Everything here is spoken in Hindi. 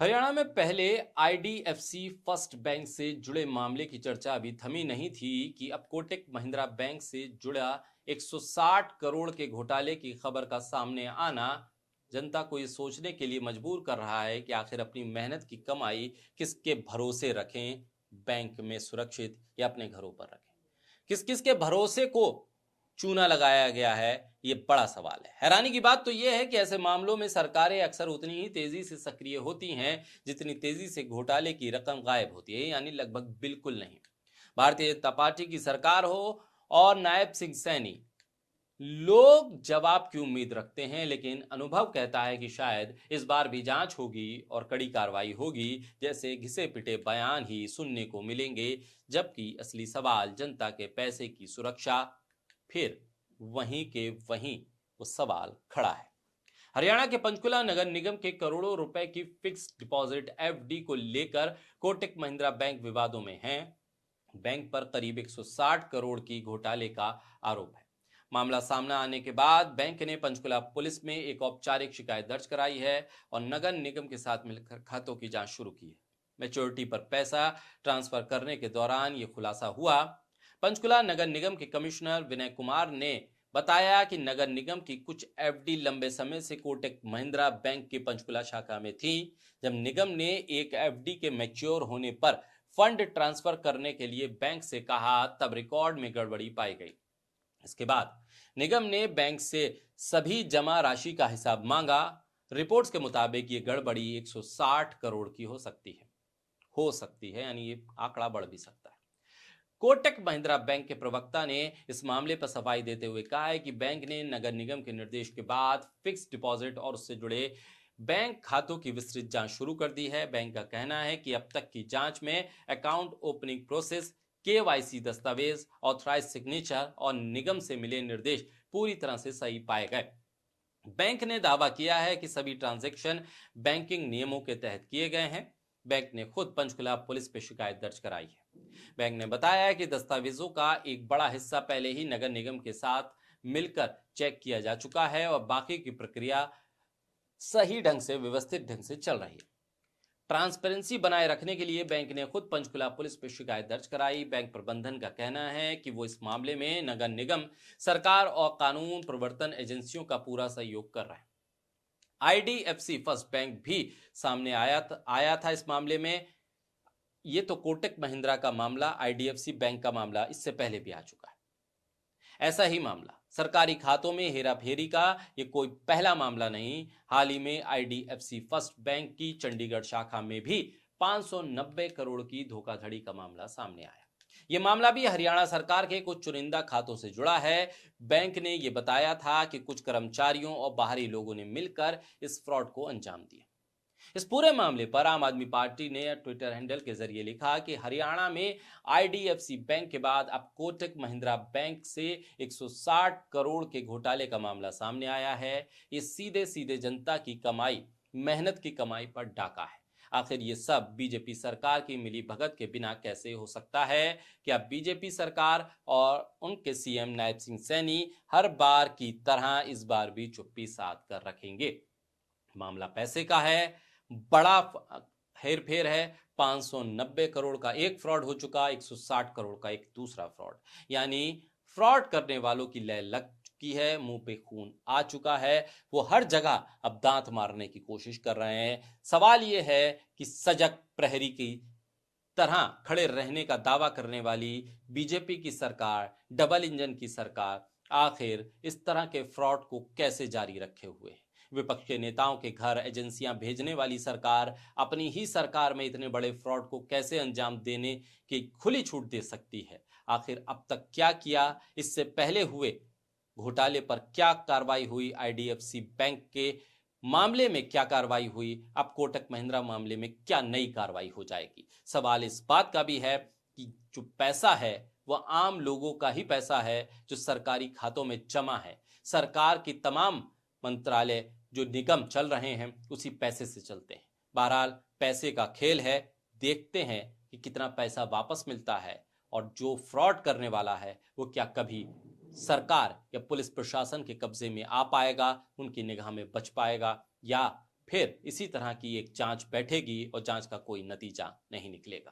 हरियाणा में पहले आईडीएफसी फर्स्ट बैंक से जुड़े मामले की चर्चा अभी थमी नहीं थी कि अब कोटक महिंद्रा बैंक से जुड़ा 160 करोड़ के घोटाले की खबर का सामने आना जनता को ये सोचने के लिए मजबूर कर रहा है कि आखिर अपनी मेहनत की कमाई किसके भरोसे रखें, बैंक में सुरक्षित या अपने घरों पर रखें। किस किस के भरोसे को चूना लगाया गया है, ये बड़ा सवाल है। हैरानी की बात तो यह है कि ऐसे मामलों में सरकारें अक्सर उतनी ही तेजी से सक्रिय होती हैं जितनी तेजी से घोटाले की रकम गायब होती है, यानी लगभग बिल्कुल नहीं। भारतीय जनता पार्टी की सरकार हो और नायब सिंह सैनी, लोग जवाब की उम्मीद रखते हैं, लेकिन अनुभव कहता है कि शायद इस बार भी जांच होगी और कड़ी कार्रवाई होगी, जैसे घिसे पिटे बयान ही सुनने को मिलेंगे, जबकि असली सवाल जनता के पैसे की सुरक्षा फिर वहीं के वहीं वो सवाल खड़ा है। हरियाणा के पंचकुला नगर निगम के करोड़ों रुपए की फिक्स्ड डिपॉजिट एफडी को लेकर कोटक महिंद्रा बैंक विवादों में है। बैंक पर करीब 160 करोड़ की घोटाले का आरोप है। मामला सामने आने के बाद बैंक ने पंचकुला पुलिस में एक औपचारिक शिकायत दर्ज कराई है और नगर निगम के साथ मिलकर खातों की जांच शुरू की है। मैच्योरिटी पर पैसा ट्रांसफर करने के दौरान यह खुलासा हुआ। पंचकुला नगर निगम के कमिश्नर विनय कुमार ने बताया कि नगर निगम की कुछ एफडी लंबे समय से कोटक महिंद्रा बैंक की पंचकुला शाखा में थी। जब निगम ने एक एफडी के मैच्योर होने पर फंड ट्रांसफर करने के लिए बैंक से कहा, तब रिकॉर्ड में गड़बड़ी पाई गई। इसके बाद निगम ने बैंक से सभी जमा राशि का हिसाब मांगा। रिपोर्ट्स के मुताबिक ये गड़बड़ी 160 करोड़ की हो सकती है, यानी ये आंकड़ा बढ़ भी सकता है। कोटक महिंद्रा बैंक के प्रवक्ता ने इस मामले पर सफाई देते हुए कहा है कि बैंक ने नगर निगम के निर्देश के बाद फिक्स डिपॉजिट और उससे जुड़े बैंक खातों की विस्तृत जांच शुरू कर दी है। बैंक का कहना है कि अब तक की जांच में अकाउंट ओपनिंग प्रोसेस, केवाईसी दस्तावेज, ऑथराइज सिग्नेचर और निगम से मिले निर्देश पूरी तरह से सही पाए गए। बैंक ने दावा किया है कि सभी ट्रांजैक्शन बैंकिंग नियमों के तहत किए गए हैं। बैंक ने खुद पंचकुला पुलिस पे शिकायत दर्ज कराई है। बैंक ने बताया कि दस्तावेजों का एक बड़ा हिस्सा पहले ही नगर निगम के साथ मिलकर चेक किया जा चुका है और बाकी की प्रक्रिया सही ढंग से, व्यवस्थित ढंग से चल रही है। ट्रांसपेरेंसी बनाए रखने के लिए बैंक ने खुद पंचकुला पुलिस पर शिकायत दर्ज कराई। बैंक प्रबंधन का कहना है कि वो इस मामले में नगर निगम, सरकार और कानून प्रवर्तन एजेंसियों का पूरा सहयोग कर रहा है। आईडीएफसी फर्स्ट बैंक भी सामने आया था इस मामले में। ये तो कोटक महिंद्रा का मामला, आईडीएफसी बैंक का मामला इससे पहले भी आ चुका है। ऐसा ही मामला सरकारी खातों में हेराफेरी का ये कोई पहला मामला नहीं। हाल ही में आईडीएफसी फर्स्ट बैंक की चंडीगढ़ शाखा में भी 590 करोड़ की धोखाधड़ी का मामला सामने आया। ये मामला भी हरियाणा सरकार के कुछ चुनिंदा खातों से जुड़ा है। बैंक ने यह बताया था कि कुछ कर्मचारियों और बाहरी लोगों ने मिलकर इस फ्रॉड को अंजाम दिया। इस पूरे मामले पर आम आदमी पार्टी ने ट्विटर हैंडल के जरिए लिखा कि हरियाणा में आईडीएफसी बैंक के बाद अब कोटक महिंद्रा बैंक से 160 करोड़ के घोटाले का मामला सामने आया है। ये सीधे सीधे जनता की कमाई, मेहनत की कमाई पर डाका है। आखिर ये सब बीजेपी सरकार की मिली भगत के बिना कैसे हो सकता है? क्या बीजेपी सरकार और उनके सीएम नायब सिंह सैनी हर बार की तरह इस बार भी चुप्पी साध कर रखेंगे? मामला पैसे का है, बड़ा हेरफेर है। 590 करोड़ का एक फ्रॉड हो चुका, 160 करोड़ का एक दूसरा फ्रॉड, यानी फ्रॉड करने वालों की लय लग चुकी है, मुंह पे खून आ चुका है। वो हर जगह अब दांत मारने की कोशिश कर रहे हैं। सवाल ये है कि सजग प्रहरी की तरह खड़े रहने का दावा करने वाली बीजेपी की सरकार, डबल इंजन की सरकार, आखिर इस तरह के फ्रॉड को कैसे जारी रखे हुए है? विपक्ष के नेताओं के घर एजेंसियां भेजने वाली सरकार अपनी ही सरकार में इतने बड़े फ्रॉड को कैसे अंजाम देने की खुली छूट दे सकती है? आखिर अब तक क्या किया? इससे पहले हुए घोटाले पर क्या कार्रवाई हुई? आईडीएफसी बैंक के मामले में क्या कार्रवाई हुई? अब कोटक महिंद्रा मामले में क्या नई कार्रवाई हो जाएगी? सवाल इस बात का भी है कि जो पैसा है वह आम लोगों का ही पैसा है, जो सरकारी खातों में जमा है। सरकार की तमाम मंत्रालय, जो निगम चल रहे हैं, उसी पैसे से चलते हैं। बहरहाल पैसे का खेल है, देखते हैं कि कितना पैसा वापस मिलता है और जो फ्रॉड करने वाला है वो क्या कभी सरकार या पुलिस प्रशासन के कब्जे में आ पाएगा, उनकी निगाह में बच पाएगा, या फिर इसी तरह की एक जांच बैठेगी और जांच का कोई नतीजा नहीं निकलेगा।